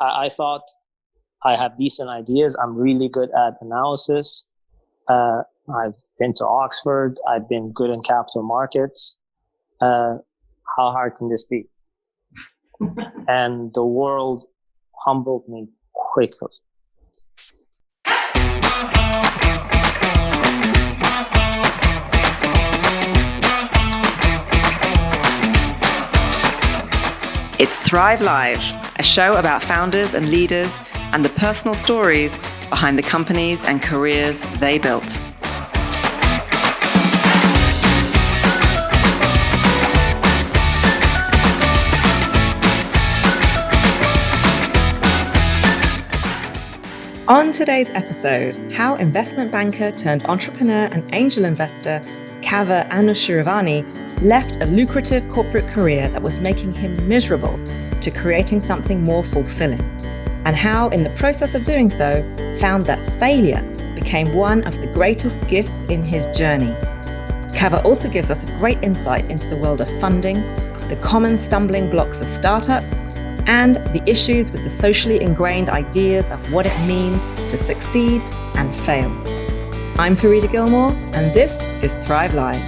I thought I have decent ideas. I'm really good at analysis. I've been to Oxford. I've been good in capital markets. How hard can this be? And the world humbled me quickly. It's Thrive Live, a show about founders and leaders and the personal stories behind the companies and careers they built. On today's episode, how investment banker turned entrepreneur and angel investor Kaveh Anooshiravani left a lucrative corporate career that was making him miserable to creating something more fulfilling, and how in the process of doing so, found that failure became one of the greatest gifts in his journey. Kaveh also gives us a great insight into the world of funding, the common stumbling blocks of startups, and the issues with the socially ingrained ideas of what it means to succeed and fail. I'm Farida Gilmore, and this is Thrive Live.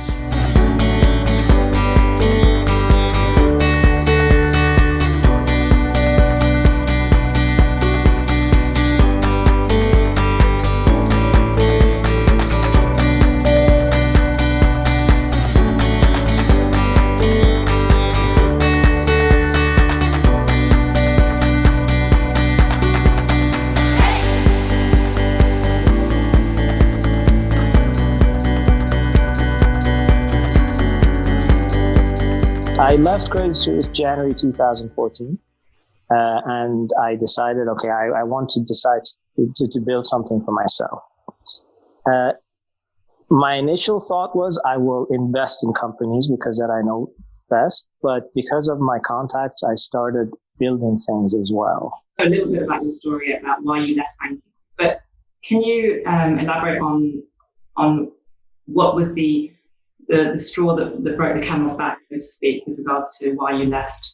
I left Credit Suisse January 2014, and I decided, okay, I want to decide to build something for myself. My initial thought was I will invest in companies because that I know best, but because of my contacts, I started building things as well. A little bit about your story about why you left banking, but can you elaborate on what was the straw that broke the camel's back, so to speak, with regards to why you left?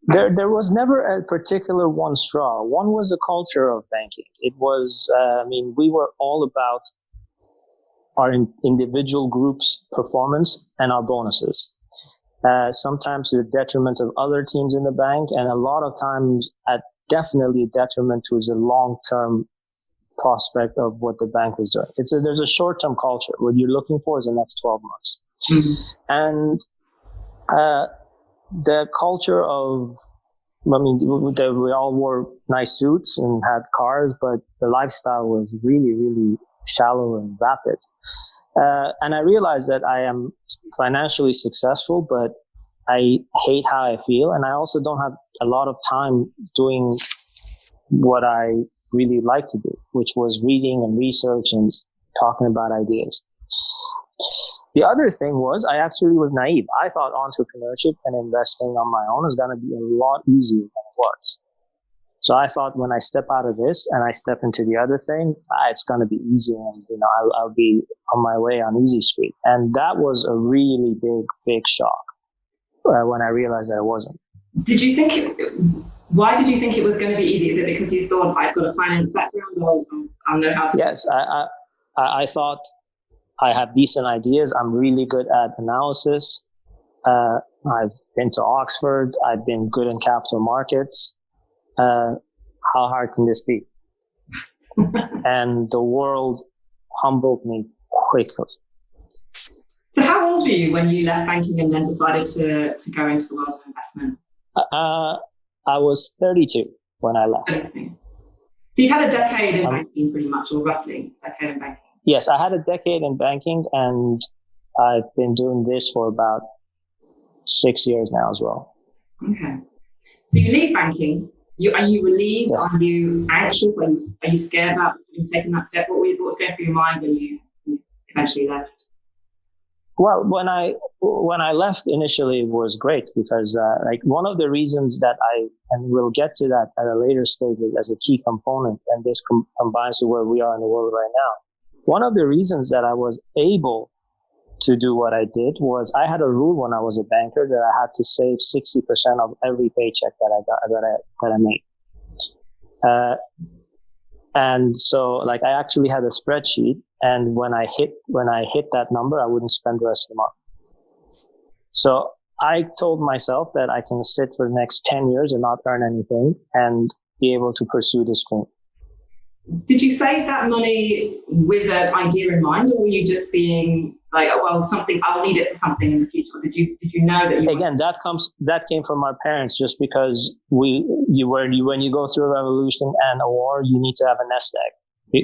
There was never a particular one straw. One was the culture of banking. It was, we were all about our individual groups' performance and our bonuses. Sometimes to the detriment of other teams in the bank, and a lot of times definitely a detriment to the long-term prospect of what the bank was doing. There's a short-term culture. What you're looking for is the next 12 months. Mm-hmm. And the culture of, we all wore nice suits and had cars, but the lifestyle was really, really shallow and vapid. And I realized that I am financially successful, but I hate how I feel. And I also don't have a lot of time doing what I really like to do, which was reading and research and talking about ideas. The other thing was I actually was naive. I thought entrepreneurship and investing on my own is going to be a lot easier than it was. So I thought when I step out of this and I step into the other thing, it's going to be easy, and I'll be on my way on easy street. And that was a really big shock when I realized that it wasn't. Why did you think it was going to be easy? Is it because you thought, I've got a finance background, I'll know how to... Yes, I thought I have decent ideas. I'm really good at analysis. I've been to Oxford. I've been good in capital markets. How hard can this be? And the world humbled me quickly. So how old were you when you left banking and then decided to go into the world of investment? I was 32 when I left. 32. So you'd had a decade in banking pretty much, or roughly a decade in banking. Yes, I had a decade in banking, and I've been doing this for about 6 years now as well. Okay. So you leave banking. Are you relieved? Yes. Are you anxious? Are you scared about taking that step? What was going through your mind when you eventually left? Well, when I left initially, it was great because one of the reasons that and we'll get to that at a later stage as a key component, and this combines to where we are in the world right now. One of the reasons that I was able to do what I did was I had a rule when I was a banker that I had to save 60% of every paycheck that I made. And so like I actually had a spreadsheet, and when I hit that number, I wouldn't spend the rest of the month. So I told myself that I can sit for the next 10 years and not earn anything and be able to pursue this dream. Did you save that money with an idea in mind, or were you just being like, oh, well, I'll need it for something in the future? Did you know that you again that came from my parents, just because when you go through a revolution and a war, you need to have a nest egg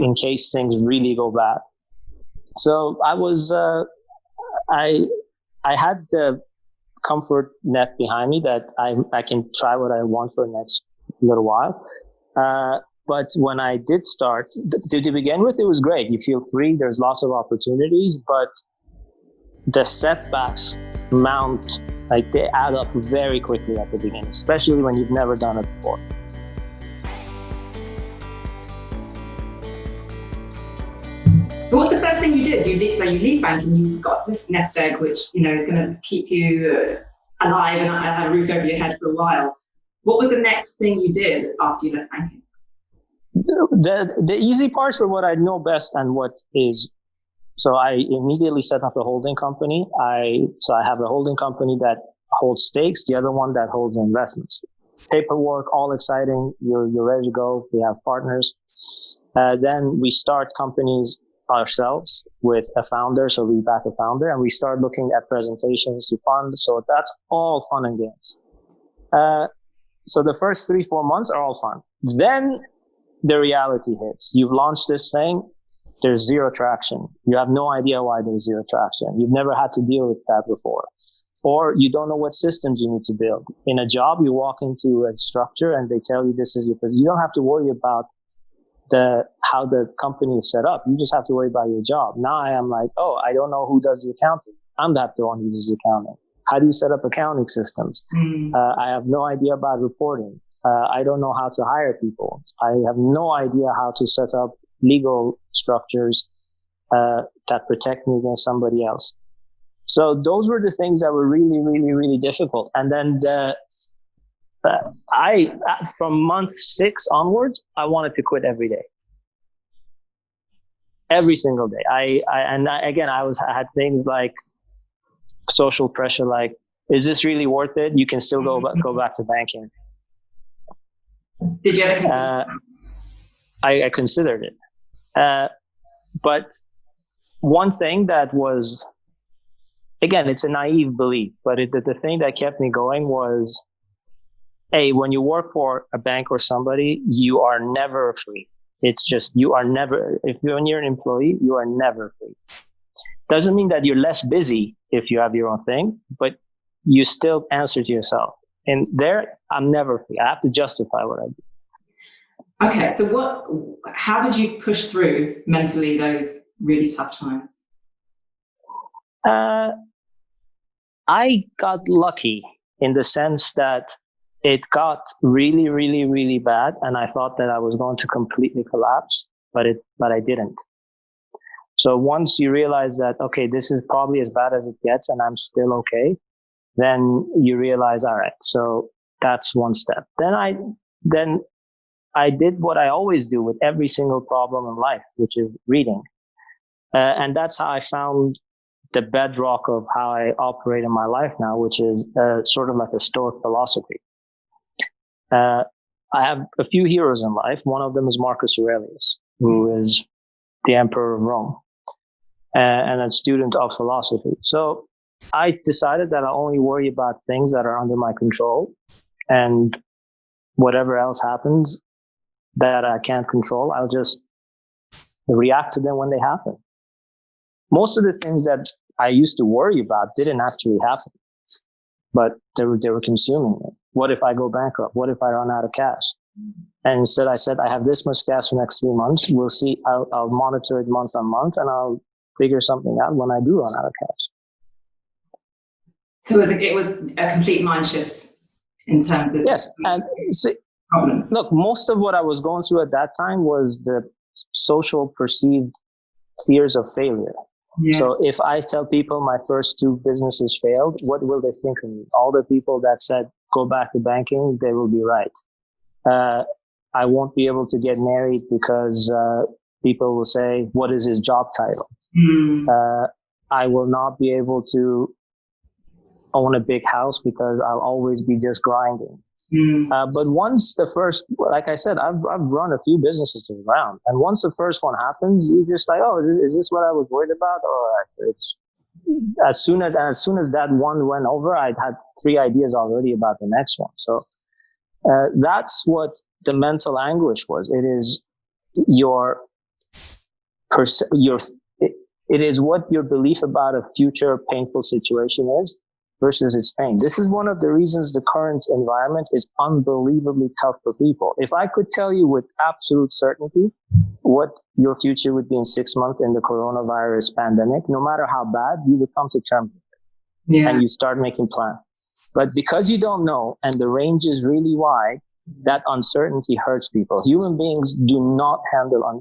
in case things really go bad. So I was I had the comfort net behind me that I can try what I want for the next little while. But when I did start, to begin with, it was great. You feel free. There's lots of opportunities, but the setbacks mount, like they add up very quickly at the beginning, especially when you've never done it before. So what's the first thing you did? You leave banking, you've got this nest egg, which, is going to keep you alive and have a roof over your head for a while. What was the next thing you did after you left banking? The easy parts were what I know best and what is. So I immediately set up a holding company. I have a holding company that holds stakes, the other one that holds investments. Paperwork, all exciting. You're ready to go. We have partners. Then we start companies ourselves with a founder. So we back a founder, and we start looking at presentations to fund. So that's all fun and games. So the first 3-4 months are all fun. Then the reality hits. You've launched this thing. There's zero traction. You have no idea why there's zero traction. You've never had to deal with that before. Or you don't know what systems you need to build. In a job, you walk into a structure and they tell you this is your position. You don't have to worry about how the company is set up. You just have to worry about your job. Now I am like, oh, I don't know who does the accounting. I'm the one who does the accounting. How do you set up accounting systems? I have no idea about reporting. I don't know how to hire people. I have no idea how to set up legal structures that protect me against somebody else. So those were the things that were really, really, really difficult. And then from month 6 onwards, I wanted to quit every day. Every single day. I had things like social pressure, like, is this really worth it? You can still go back to banking. Did you ever consider I considered it. But one thing that was, again, it's a naive belief, but the thing that kept me going was, when you work for a bank or somebody, you are never free. It's just, when you're an employee, you are never free. Doesn't mean that you're less busy if you have your own thing, but you still answer to yourself. And there, I'm never free. I have to justify what I do. Okay, so how did you push through mentally those really tough times? I got lucky in the sense that it got really, really, really bad, and I thought that I was going to completely collapse, but I didn't. So once you realize that, okay, this is probably as bad as it gets and I'm still okay, then you realize, all right, so that's one step. Then I did what I always do with every single problem in life, which is reading. And that's how I found the bedrock of how I operate in my life now, which is sort of like a Stoic philosophy. I have a few heroes in life. One of them is Marcus Aurelius, who is the emperor of Rome and a student of philosophy. So I decided that I only worry about things that are under my control, and whatever else happens that I can't control, I'll just react to them when they happen. Most of the things that I used to worry about didn't actually happen, but they were consuming me. What if I go bankrupt? What if I run out of cash? And instead I said, I have this much cash for the next 3 months. We'll see. I'll monitor it month on month, and I'll figure something out when I do run out of cash. So it was a complete mind shift in terms of... Yes. And problems. Look, most of what I was going through at that time was the social perceived fears of failure. Yeah. So if I tell people my first 2 businesses failed, what will they think of me? All the people that said, go back to banking, they will be right. I won't be able to get married because people will say, what is his job title? I will not be able to own a big house because I'll always be just grinding. But once the first, like I said, I've run a few businesses to the ground. And once the first one happens, you're just like, oh, is this what I was worried about? Or it's as soon as that one went over, I'd had 3 ideas already about the next one. So that's what the mental anguish was. It is it is what your belief about a future painful situation is versus its pain. This is one of the reasons the current environment is unbelievably tough for people. If I could tell you with absolute certainty what your future would be in 6 months in the coronavirus pandemic, no matter how bad, you would come to terms with it. And you start making plans. But because you don't know and the range is really wide, that uncertainty hurts people. Human beings do not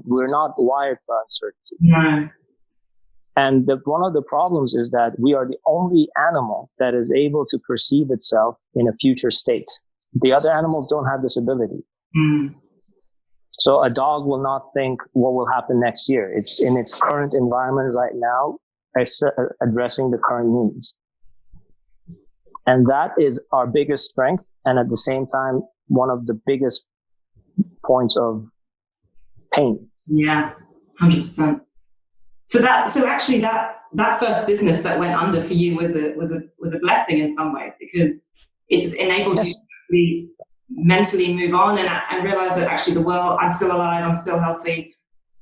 we're not wired for uncertainty. No. And one of the problems is that we are the only animal that is able to perceive itself in a future state. The other animals don't have this ability. So a dog will not think what will happen next year. It's in its current environment right now, addressing the current needs. And that is our biggest strength. And at the same time, one of the biggest points of pain. Yeah, 100%. So actually that first business that went under for you was a blessing in some ways, because it just enabled you to really mentally move on and realize that actually the world, I'm still alive, I'm still healthy,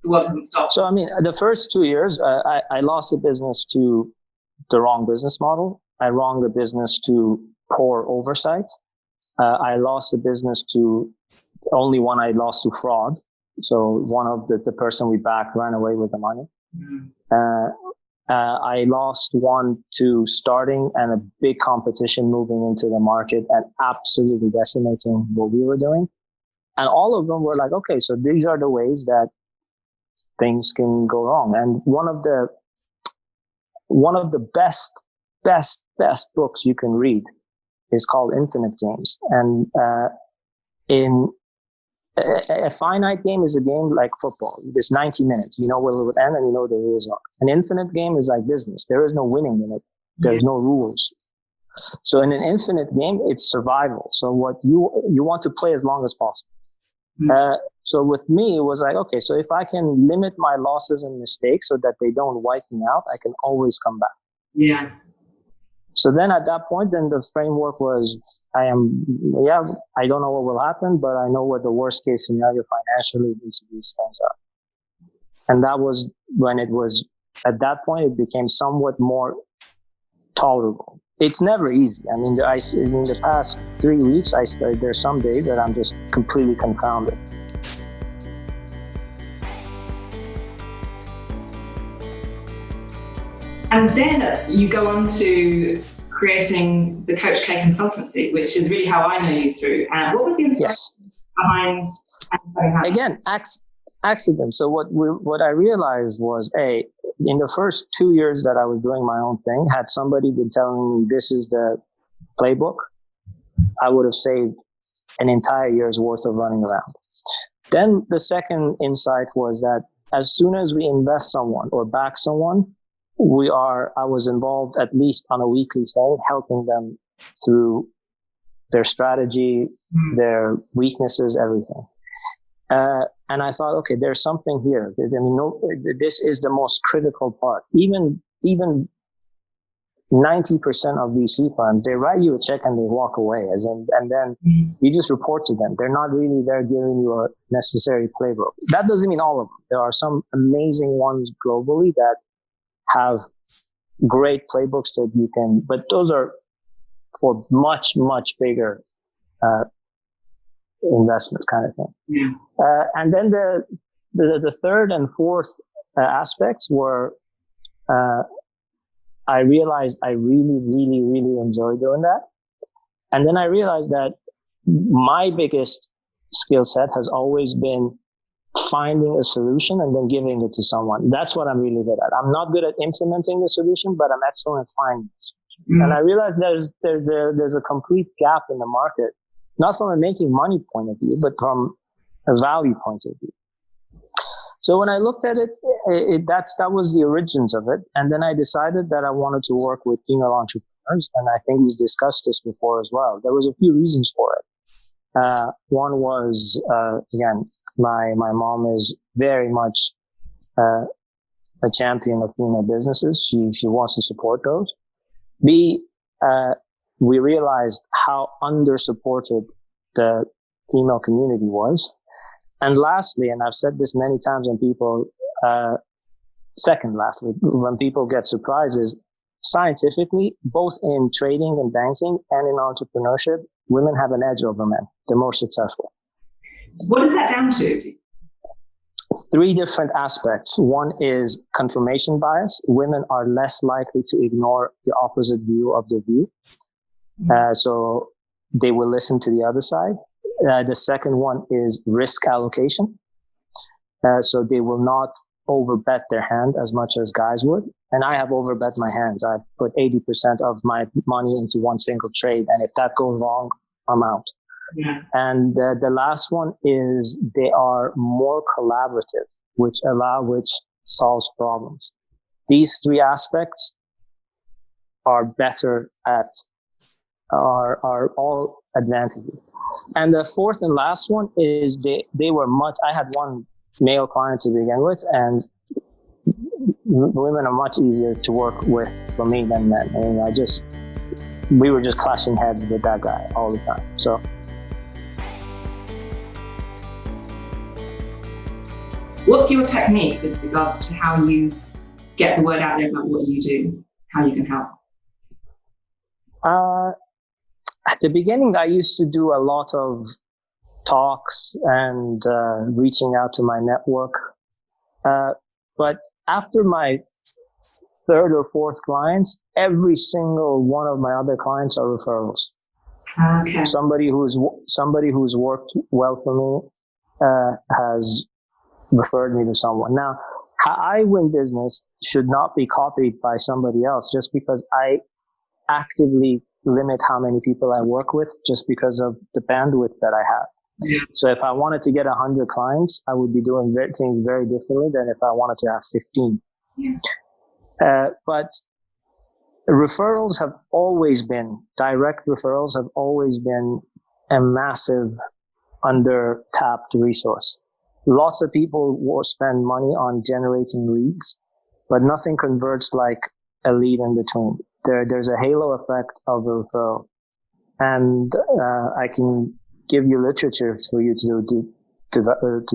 the world hasn't stopped. So, I mean, the first 2 years, I lost the business to the wrong business model. I wronged the business to poor oversight. I lost the business to only one I lost to fraud. So one of the person we backed ran away with the money. I lost one to starting and a big competition moving into the market and absolutely decimating what we were doing. And all of them were like, okay, so these are the ways that things can go wrong. And one of the best books you can read is called Infinite Games. And in a finite game is a game like football. It's 90 minutes. You know where it would end and you know the rules are. An infinite game is like business. There is no winning in it. There's no rules. So in an infinite game, it's survival. So what you want to play as long as possible. So with me, it was like, okay, so if I can limit my losses and mistakes so that they don't wipe me out, I can always come back. Yeah. So then at that point, then the framework was, I don't know what will happen, but I know what the worst case scenario financially these things are. And that was when it was, at that point, it became somewhat more tolerable. It's never easy. I mean, in the past 3 weeks, there's some days that I'm just completely confounded. And then you go on to creating the Coach K consultancy, which is really how I know you through. What was the inspiration behind that? Again, accident. So what I realized was, in the first 2 years that I was doing my own thing, had somebody been telling me this is the playbook, I would have saved an entire year's worth of running around. Then the second insight was that as soon as we invest someone or back someone, I was involved at least on a weekly thing, helping them through their strategy, their weaknesses, everything. And I thought, okay, there's something here. I mean, this is the most critical part. Even 90% of VC funds, they write you a check and they walk away, and then you just report to them. They're not really there giving you a necessary playbook. That doesn't mean all of them. There are some amazing ones globally that have great playbooks that you can, but those are for much, much bigger investments kind of thing. Yeah. And then the third and fourth aspects were, I realized I really, really, really enjoy doing that. And then I realized that my biggest skill set has always been finding a solution and then giving it to someone. That's what I'm really good at. I'm not good at implementing the solution, but I'm excellent at finding the solution. And I realized there's a complete gap in the market, not from a making money point of view, but from a value point of view. So when I looked at it, that was the origins of it. And then I decided that I wanted to work with female entrepreneurs. And I think we've discussed this before as well. There was a few reasons for it. One was, again, my mom is very much a champion of female businesses. She wants to support those. B, we realized how under-supported the female community was. And lastly, and I've said this many times when people, lastly, when people get surprises, scientifically, both in trading and banking and in entrepreneurship, women have an edge over men. They're more successful. What is that down to? Three different aspects. One is confirmation bias. Women are less likely to ignore the opposite view of the view. So they will listen to the other side. The second one is risk allocation. So they will not overbet their hand as much as guys would. And I have overbet my hands. I put 80% of my money into one single trade. And if that goes wrong, I'm out. Yeah. And the last one is they are more collaborative, which solves problems. These three aspects are better at, are all advantages. And the fourth and last one is they were I had one male client to begin with, and women are much easier to work with for me than men. I mean, we were just clashing heads with that guy all the time. So. What's your technique with regards to how you get the word out there about what you do, how you can help? At the beginning, I used to do a lot of talks and reaching out to my network. But after my third or fourth clients, every single one of my other clients are referrals. Okay. Somebody who's worked well for me has referred me to someone. Now, how I win business should not be copied by somebody else just because I actively limit how many people I work with just because of the bandwidth that I have. Yeah. So if I wanted to get 100 clients, I would be doing things very differently than if I wanted to have 15. Yeah. But referrals have always been, direct referrals have always been a massive under-tapped resource. Lots of people will spend money on generating leads, but nothing converts like a lead in between. There's a halo effect of a referral. And I can give you literature for you to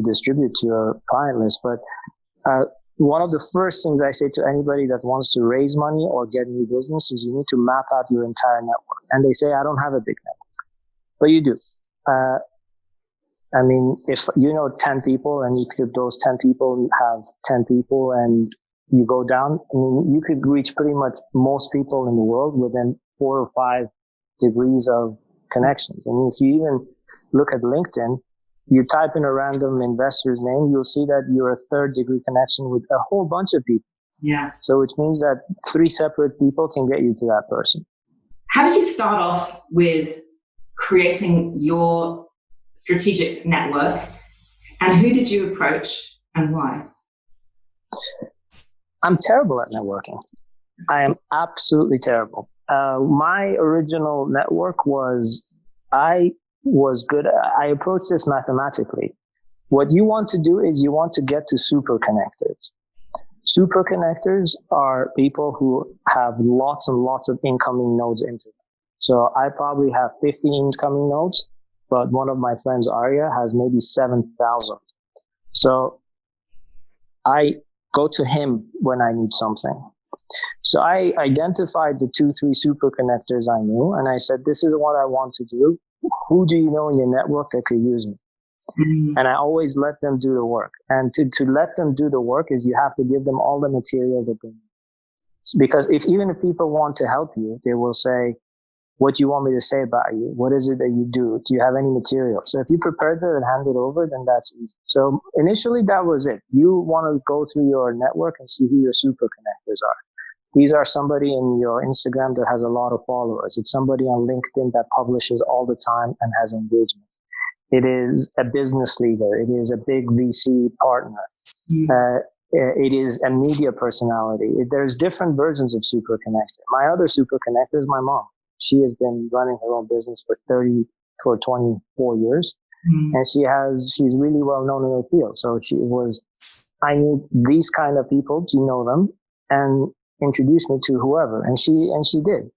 distribute to your client list. But one of the first things I say to anybody that wants to raise money or get new business is you need to map out your entire network. And they say, I don't have a big network. But you do. I mean, if you know 10 people and if those 10 people have 10 people and you go down, I mean, you could reach pretty much most people in the world within 4 or 5 degrees of connections. I mean, if you even look at LinkedIn, you type in a random investor's name, you'll see that you're a 3rd degree connection with a whole bunch of people. Yeah. So which means that 3 separate people can get you to that person. How did you start off with creating your strategic network, and who did you approach and why? I'm terrible at networking. I am absolutely terrible. My original network was, I approached this mathematically. What you want to do is you want to get to super connectors. Super connectors are people who have lots and lots of incoming nodes into them. So I probably have 50 incoming nodes, but one of my friends, Arya, has maybe 7,000. So I go to him when I need something. So I identified the 2-3 super connectors I knew, and I said, this is what I want to do. Who do you know in your network that could use me? Mm-hmm. And I always let them do the work. And to let them do the work is you have to give them all the material that they need. Because even if people want to help you, they will say, what do you want me to say about you? What is it that you do? Do you have any material? So if you prepare that and hand it over, then that's easy. So initially that was it. You want to go through your network and see who your super connectors are. These are somebody in your Instagram that has a lot of followers. It's somebody on LinkedIn that publishes all the time and has engagement. It is a business leader. It is a big VC partner. It is a media personality. There's different versions of super connected. My other super connected is my mom. She has been running her own business for 24 years. And she's really well known in her field. So I need these kind of people to know them and introduce me to whoever. And she did.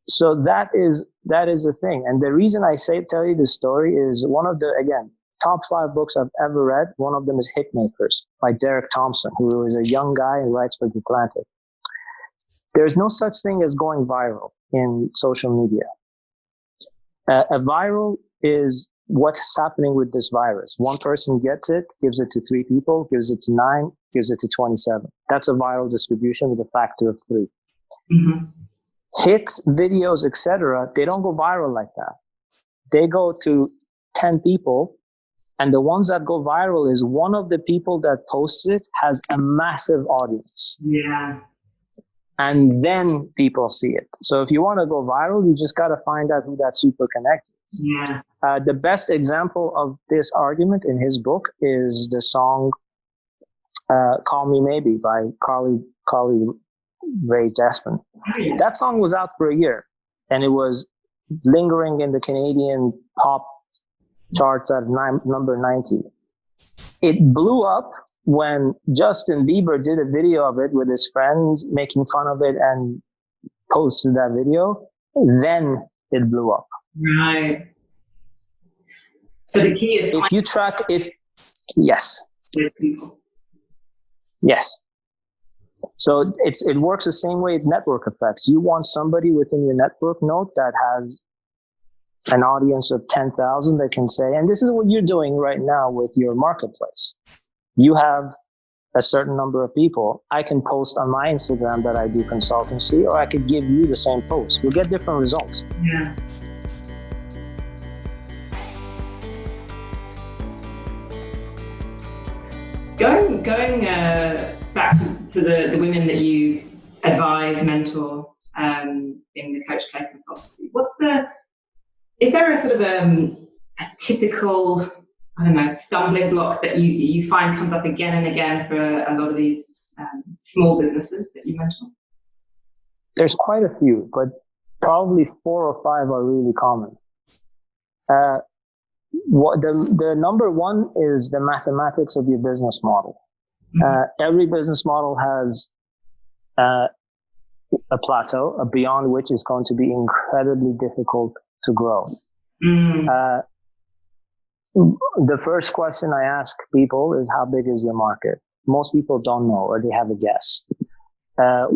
So that is the thing. And the reason I tell you this story is one of the, again, top 5 books I've ever read. One of them is Hitmakers by Derek Thompson, who is a young guy and writes for The Atlantic. There's no such thing as going viral in social media. A viral is what's happening with this virus. One person gets it, gives it to 3 people, gives it to 9, gives it to 27. That's a viral distribution with a factor of 3. Hits, videos, etc., they don't go viral like that. They go to 10 people, and the ones that go viral is one of the people that posted it has a massive audience. Yeah. And then people see it. So if you want to go viral, you just got to find out who that's super connected. Yeah. The best example of this argument in his book is the song Call Me Maybe by Carly Rae Jepsen. That song was out for a year, and it was lingering in the Canadian pop charts at number 90. It blew up when Justin Bieber did a video of it with his friends making fun of it and posted that video. Then it blew up. Right. So the key is if you track, yes. People. Yes. So it works the same way with network effects. You want somebody within your network node that has an audience of 10,000 that can say, and this is what you're doing right now with your marketplace. You have a certain number of people. I can post on my Instagram that I do consultancy, or I could give you the same post. You'll get different results. Yeah. Going back to the women that you advise, mentor in the Coach K consultancy, is there a sort of a typical, I don't know, stumbling block that you find comes up again and again for a lot of these small businesses that you mentor? There's quite a few, but probably 4 or 5 are really common. The number one is the mathematics of your business model. Every business model has a plateau, beyond which is going to be incredibly difficult to grow. The first question I ask people is, how big is your market? Most people don't know, or they have a guess.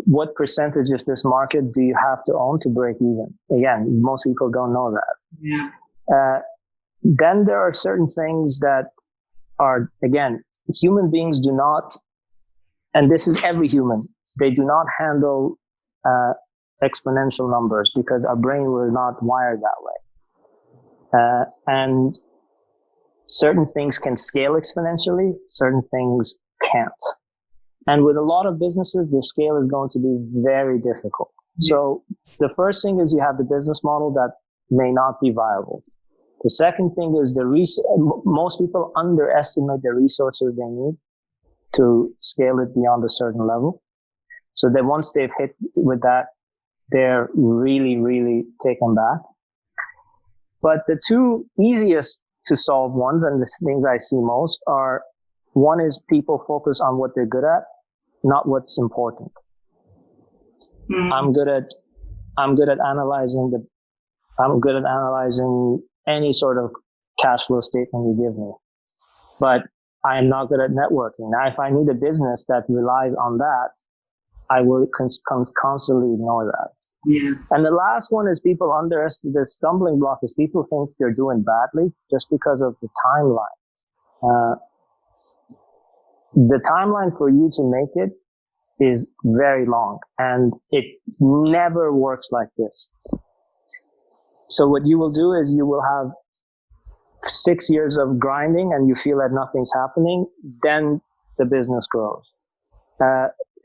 What percentage of this market do you have to own to break even? Again, most people don't know that. Yeah. Then there are certain things that are, again, human beings do not, and this is every human, they do not handle exponential numbers because our brain was not wired that way. And certain things can scale exponentially, certain things can't. And with a lot of businesses, the scale is going to be very difficult. So the first thing is you have the business model that may not be viable. The second thing is most people underestimate the resources they need to scale it beyond a certain level. So that once they've hit with that, they're really, really taken back. But the 2 easiest to solve ones, and the things I see most, are, one is people focus on what they're good at, not what's important. I'm good at analyzing any sort of cash flow statement you give me, but I am not good at networking. Now, if I need a business that relies on that, I will constantly ignore that. Yeah. And the last one is people underestimate the stumbling block is people think they're doing badly just because of the timeline. The timeline for you to make it is very long, and it never works like this. So what you will do is you will have 6 years of grinding and you feel that nothing's happening, then the business grows.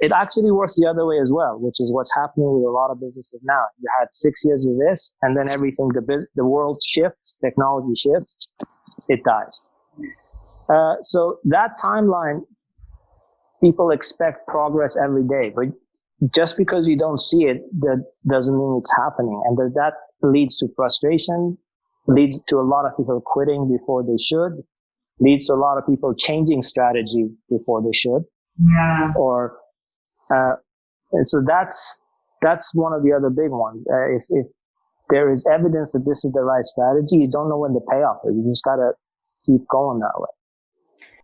it actually works the other way as well, which is what's happening with a lot of businesses now. You had 6 years of this, and then everything, the world shifts, technology shifts, it dies. So that timeline, people expect progress every day, but just because you don't see it, that doesn't mean it's happening. And that leads to frustration, leads to a lot of people quitting before they should, leads to a lot of people changing strategy before they should. Yeah. Or, and so that's one of the other big ones. If there is evidence that this is the right strategy, you don't know when the payoff is. You just gotta keep going that way.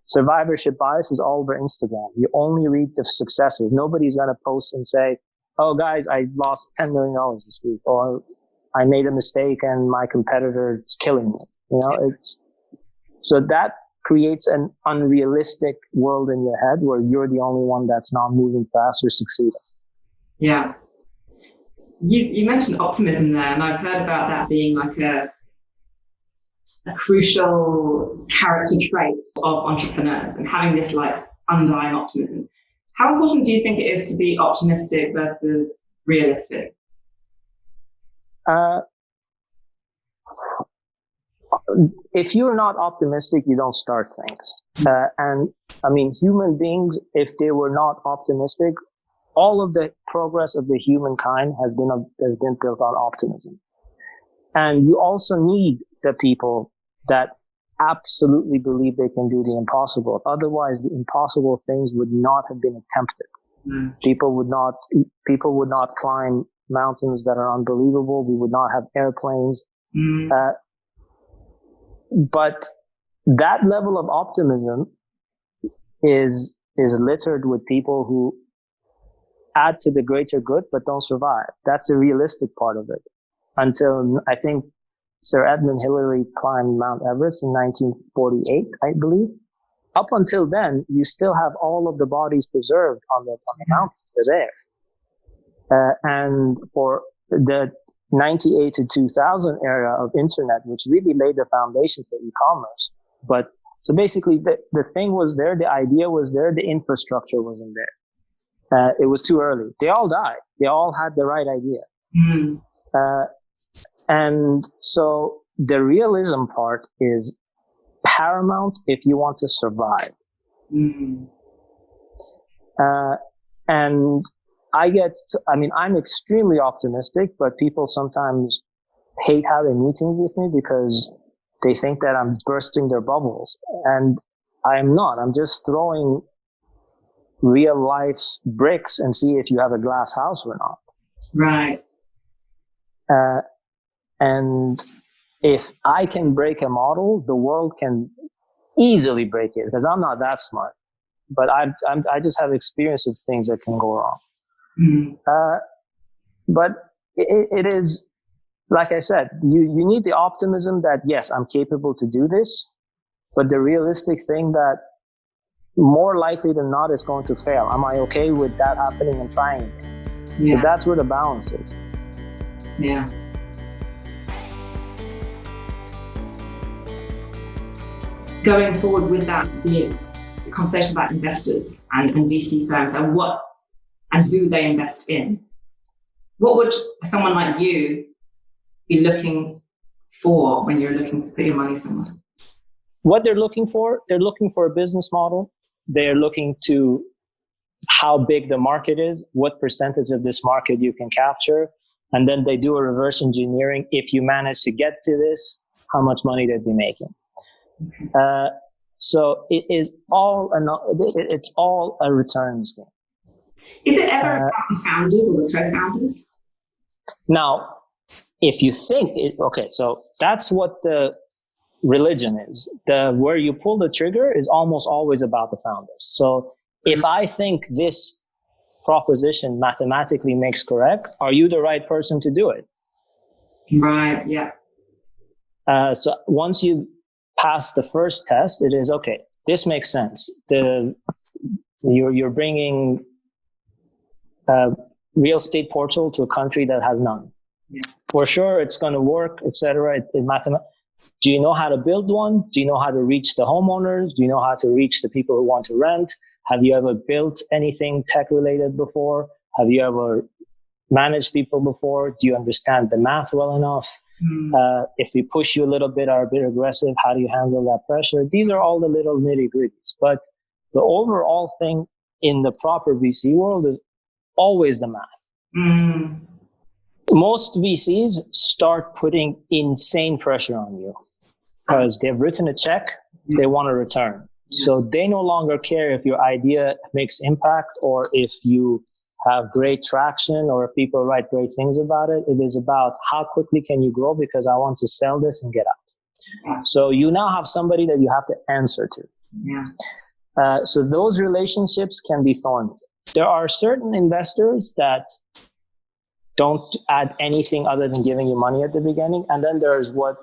Survivorship bias is all over Instagram. You only read the successes. Nobody's going to post and say, oh, guys, I lost $10 million this week, or I made a mistake and my competitor is killing me. You know, so that creates an unrealistic world in your head where you're the only one that's not moving fast or succeeding. Yeah. You mentioned optimism there, and I've heard about that being like a crucial character trait of entrepreneurs, and having this like underlying optimism. How important do you think it is to be optimistic versus realistic? If you're not optimistic, you don't start things. And I mean, human beings, if they were not optimistic, all of the progress of the humankind has been built on optimism. And you also need the people that absolutely believe they can do the impossible. Otherwise, the impossible things would not have been attempted. Mm. People would not climb mountains that are unbelievable. We would not have airplanes. Mm. But that level of optimism is littered with people who add to the greater good but don't survive. That's the realistic part of it. Until I think Sir Edmund Hillary climbed Mount Everest in 1948, I believe. Up until then, you still have all of the bodies preserved on the mountains. They're there. And for the 98 to 2000 era of internet, which really laid the foundation for e-commerce. But so basically the thing was there, the idea was there, the infrastructure wasn't there. It was too early. They all died. They all had the right idea. Mm. And so the realism part is paramount if you want to survive. Mm-hmm. And I'm extremely optimistic, but people sometimes hate having meetings with me because they think that I'm bursting their bubbles. And I'm not. I'm just throwing real life's bricks and see if you have a glass house or not. Right. And if I can break a model, the world can easily break it because I'm not that smart. But I just have experience with things that can go wrong. Mm-hmm. But it is, like I said, you need the optimism that, yes, I'm capable to do this, but the realistic thing that more likely than not it's going to fail. Am I okay with that happening and trying again? Yeah. So that's where the balance is. Yeah. Going forward with that, the conversation about investors and VC firms and who they invest in, what would someone like you be looking for when you're looking to put your money somewhere? What they're looking for a business model. They're looking to how big the market is, what percentage of this market you can capture, and then they do a reverse engineering. If you manage to get to this, how much money they'd be making. So it's all a returns game. Is it ever about the founders or the co-founders? Now, if you think so that's what the religion is. Where you pull the trigger is almost always about the founders. So if I think this proposition mathematically makes correct, are you the right person to do it? Right. Yeah. So once you pass the first test, it is okay. This makes sense. You're bringing real estate portal to a country that has none. Yeah. For sure, it's going to work, etc. Do you know how to build one? Do you know how to reach the homeowners? Do you know how to reach the people who want to rent? Have you ever built anything tech related before? Have you ever managed people before? Do you understand the math well enough? If we push you a little bit, are a bit aggressive, how do you handle that pressure? These are all the little nitty gritties. But the overall thing in the proper VC world is always the math. Most VCs start putting insane pressure on you because they've written a check, they want a return. So they no longer care if your idea makes impact or if you have great traction or if people write great things about it. It is about how quickly can you grow because I want to sell this and get out. So you now have somebody that you have to answer to. So those relationships can be thorny. There are certain investors that don't add anything other than giving you money at the beginning. And then there's what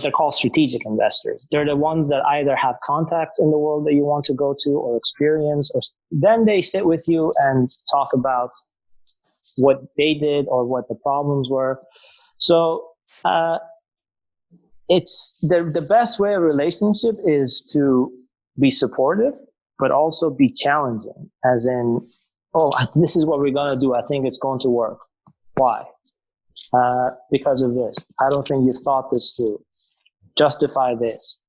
they call strategic investors. They're the ones that either have contacts in the world that you want to go to or experience, or then they sit with you and talk about what they did or what the problems were. So it's the best way of relationship is to be supportive, but also be challenging, as in, oh, this is what we're going to do. I think it's going to work. Why? Because of this. I don't think you've thought this through. Justify this.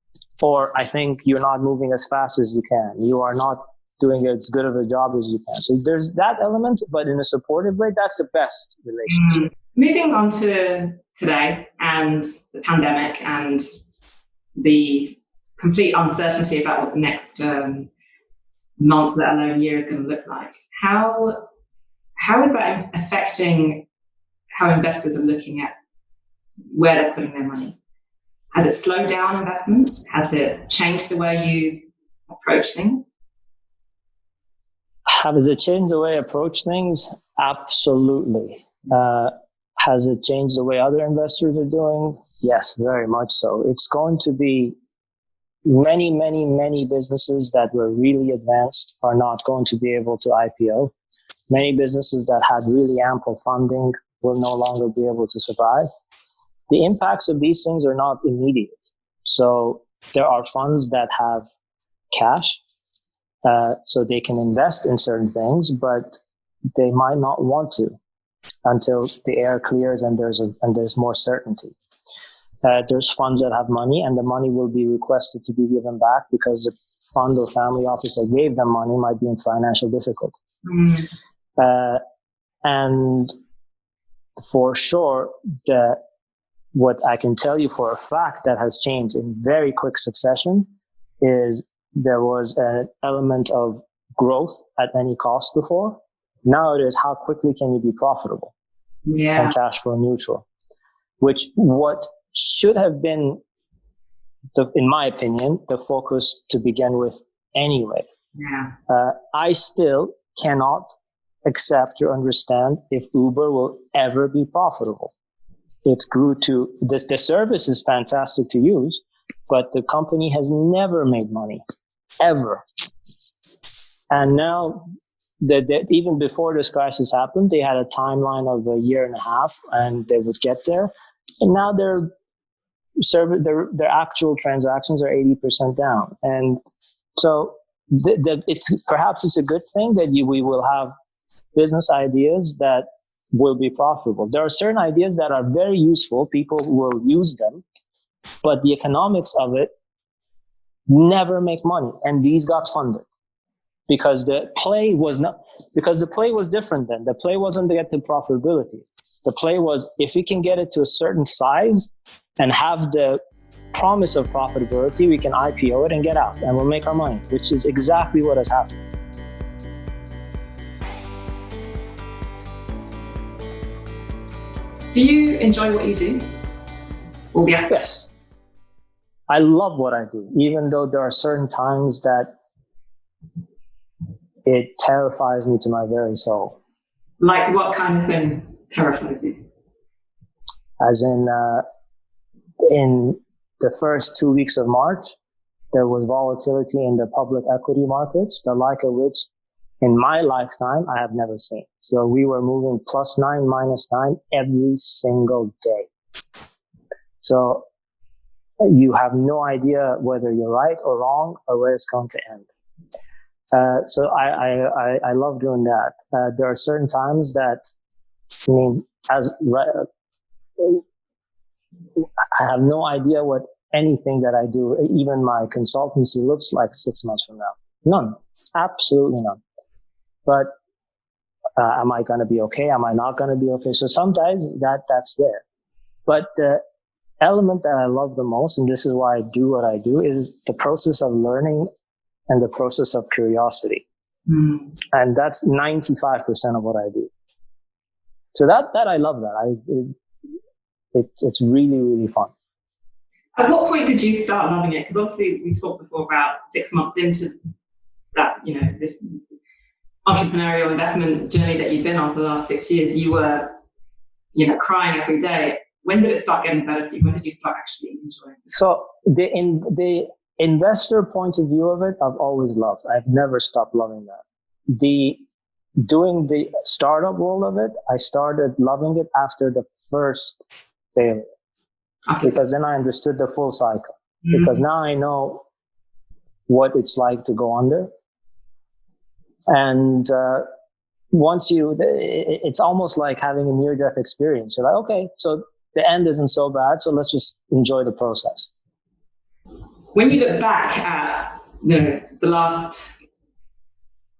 Or I think you're not moving as fast as you can. You are not doing as good of a job as you can. So there's that element, but in a supportive way, that's the best relationship. Moving on to today and the pandemic and the complete uncertainty about what the next month, let alone year, is going to look like. How is that affecting how investors are looking at where they're putting their money? Has it slowed down investment? Has it changed the way you approach things? Has it changed the way I approach things? Absolutely. Has it changed the way other investors are doing? Yes, very much so. It's going to be many, many, many businesses that were really advanced are not going to be able to IPO. Many businesses that had really ample funding will no longer be able to survive. The impacts of these things are not immediate. So there are funds that have cash, so they can invest in certain things, but they might not want to until the air clears and there's more certainty. There's funds that have money, and the money will be requested to be given back because the fund or family office that gave them money might be in financial difficulty. And for sure, what I can tell you for a fact that has changed in very quick succession is there was an element of growth at any cost before. Now it is how quickly can you be profitable and cash flow neutral, which what should have been, in my opinion, the focus to begin with anyway. I still cannot accept or understand if Uber will ever be profitable. It grew to this. The service is fantastic to use, but the company has never made money, ever. And now, even before this crisis happened, they had a timeline of a year and a half, and they would get there. And now their actual transactions are 80% down. And so perhaps it's a good thing that we will have business ideas that will be profitable. There are certain ideas that are very useful. People will use them, but the economics of it never make money. And these got funded because the play was different then. The play wasn't to get to profitability. The play was, if we can get it to a certain size and have the promise of profitability, we can IPO it and get out and we'll make our money, which is exactly what has happened. Do you enjoy what you do? All the aspects? Yes. I love what I do, even though there are certain times that it terrifies me to my very soul. Like what kind of thing terrifies you? As in the first 2 weeks of March, there was volatility in the public equity markets, the like of which in my lifetime I have never seen. So we were moving +9, -9 every single day. So you have no idea whether you're right or wrong or where it's going to end. So I love doing that. There are certain times that, I mean, I have no idea what anything that I do, even my consultancy, looks like 6 months from now. None. Absolutely none. But am I going to be okay? Am I not going to be okay? So sometimes that's there. But the element that I love the most, and this is why I do what I do, is the process of learning and the process of curiosity. And that's 95% of what I do. So that I love that. It's really, really fun. At what point did you start loving it? Because obviously we talked before about 6 months into that, this entrepreneurial investment journey that you've been on for the last 6 years, you were, crying every day. When did it start getting better for you? When did you start actually enjoying it? So the investor point of view of it, I've always loved. I've never stopped loving that. Doing the startup role of it, I started loving it after the first failure. Okay. Because then I understood the full cycle. Mm-hmm. Because now I know what it's like to go under. And it's almost like having a near-death experience. You're like, okay, so the end isn't so bad, so let's just enjoy the process. When you look back at the last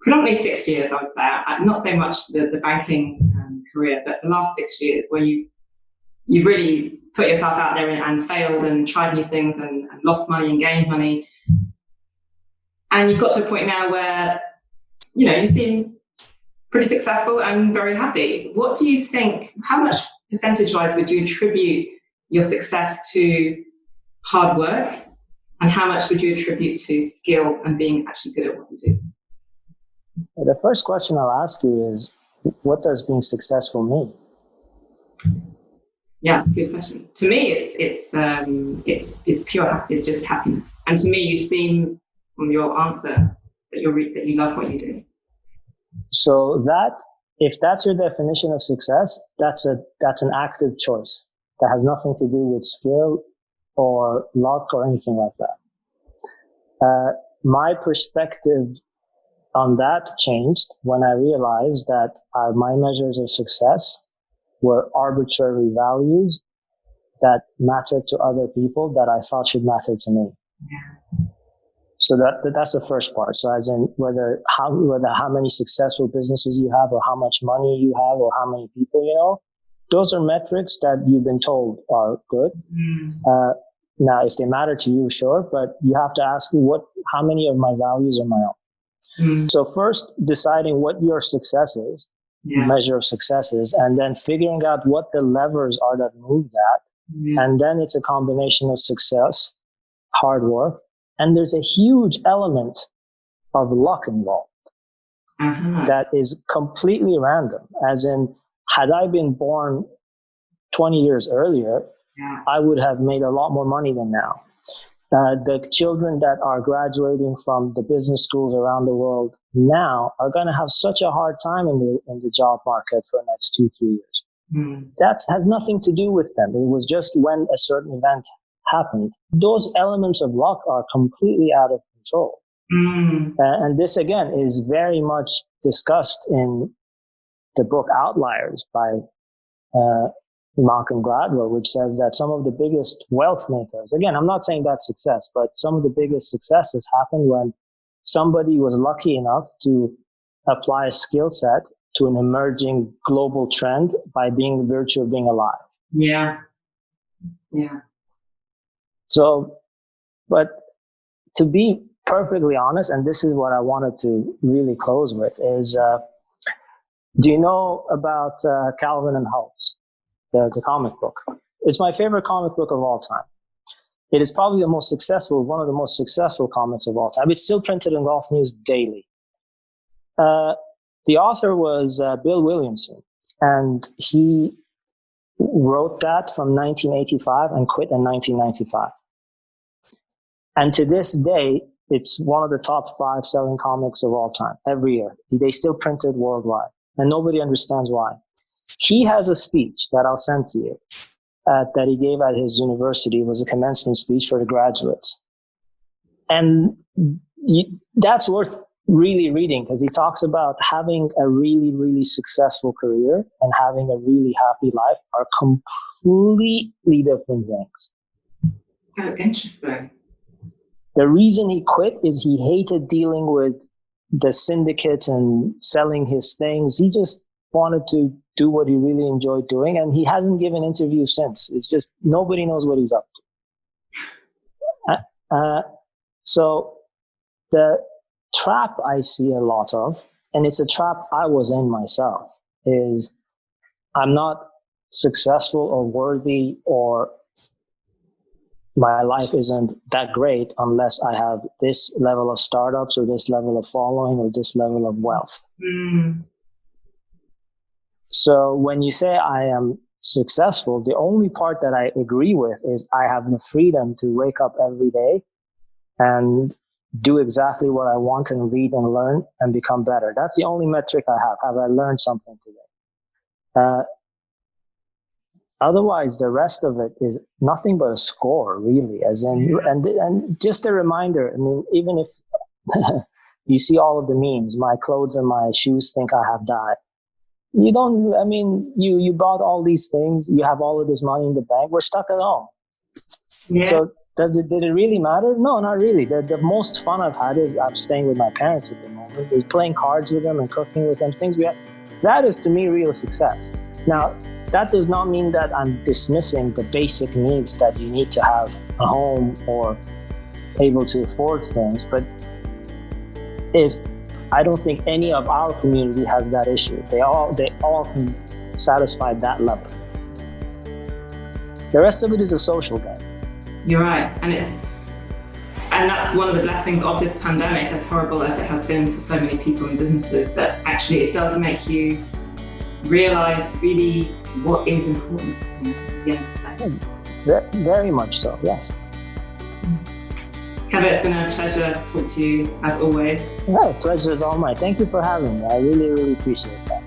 predominantly 6 years, I would say, not so much the banking career, but the last 6 years where you've really put yourself out there and failed and tried new things and lost money and gained money. And you've got to a point now where, you seem pretty successful and very happy. What do you think, how much percentage-wise would you attribute your success to hard work? And how much would you attribute to skill and being actually good at what you do? The first question I'll ask you is, what does being successful mean? Yeah, good question. To me, it's pure, it's just happiness. And to me, you seem from your answer that you love what you do. So if that's your definition of success, that's an active choice that has nothing to do with skill or luck or anything like that. My perspective on that changed when I realized that my measures of success were arbitrary values that mattered to other people that I thought should matter to me. Yeah. So that's the first part. So as in whether how many successful businesses you have or how much money you have or how many people you know, those are metrics that you've been told are good. Now, if they matter to you, sure, but you have to ask how many of my values are my own. So first deciding what your success is, measure of success is, and then figuring out what the levers are that move that. And then it's a combination of success, hard work, and there's a huge element of luck involved that is completely random. As in, had I been born 20 years earlier, I would have made a lot more money than now. The children that are graduating from the business schools around the world now are going to have such a hard time in the job market for the next 2-3 years. That has nothing to do with them. It was just when a certain event happened. Those elements of luck are completely out of control. And this, again, is very much discussed in the book Outliers by Malcolm Gladwell, which says that some of the biggest wealth makers, again, I'm not saying that's success, but some of the biggest successes happen when somebody was lucky enough to apply a skill set to an emerging global trend by being the virtue of being alive. Yeah. So, but to be perfectly honest, and this is what I wanted to really close with, is do you know about Calvin and Hobbes, the comic book? It's my favorite comic book of all time. It is probably one of the most successful comics of all time. It's still printed in Golf News daily. The author was Bill Williamson, and he wrote that from 1985 and quit in 1995. And to this day, it's one of the top 5 selling comics of all time, every year. They still print it worldwide, and nobody understands why. He has a speech that I'll send to you that he gave at his university was a commencement speech for the graduates. And that's worth really reading, because he talks about having a really, really successful career and having a really happy life are completely different things. Oh, interesting. The reason he quit is he hated dealing with the syndicates and selling his things. He just wanted to do what he really enjoyed doing, and he hasn't given interviews since. It's just nobody knows what he's up to. So the trap I see a lot of, and it's a trap I was in myself, is I'm not successful or worthy, or my life isn't that great unless I have this level of startups or this level of following or this level of wealth. Mm. So when you say I am successful, the only part that I agree with is I have the freedom to wake up every day and do exactly what I want and read and learn and become better. That's the only metric I have. Have I learned something today? Otherwise, the rest of it is nothing but a score, really. As in, and just a reminder. I mean, even if you see all of the memes, my clothes and my shoes think I have that. You don't. I mean, you bought all these things. You have all of this money in the bank. We're stuck at home. Yeah. So did it really matter? No, not really. The most fun I've had is I'm staying with my parents at the moment. Is playing cards with them and cooking with them. Things we have. That is to me real success. Now, that does not mean that I'm dismissing the basic needs that you need to have a home or able to afford things. But if I don't think any of our community has that issue, they all can satisfy that level. The rest of it is a social game. You're right, and that's one of the blessings of this pandemic, as horrible as it has been for so many people and businesses, that actually it does make you realize really what is important at the end of the day. Very much so, yes. Kaveh, it's been a pleasure to talk to you as always. Yeah, pleasure is all mine. Thank you for having me. I really, really appreciate that.